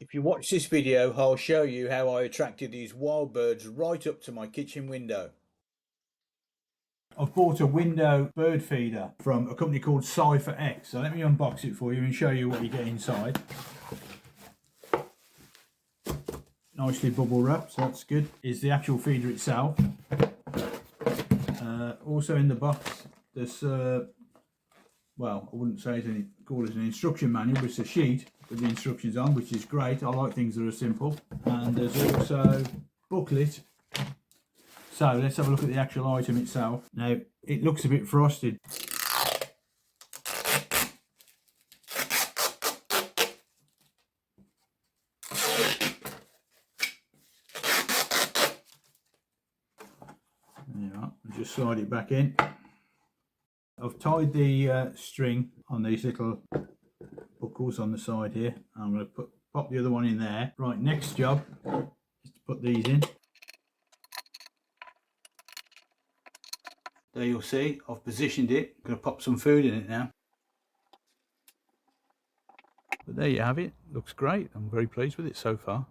If you watch this video, I'll show you how I attracted these wild birds right up to my kitchen window. I've bought a window bird feeder from a company called CypherX. So let me unbox it for you and show you what you get inside. Nicely bubble wrapped, so that's good. Is the actual feeder itself. Also in the box, there's well, I wouldn't say call it an instruction manual, but it's a sheet with the instructions on, which is great. I like things that are simple. And there's also booklet. So let's have a look at the actual item itself. Now it looks a bit frosted. There you are. I'll just slide it back in. I've tied the string on these little buckles on the side here. I'm going to pop the other one in there. Right, next job is to put these in. There you'll see, I've positioned it. I'm going to pop some food in it now. But there you have it. Looks great. I'm very pleased with it so far.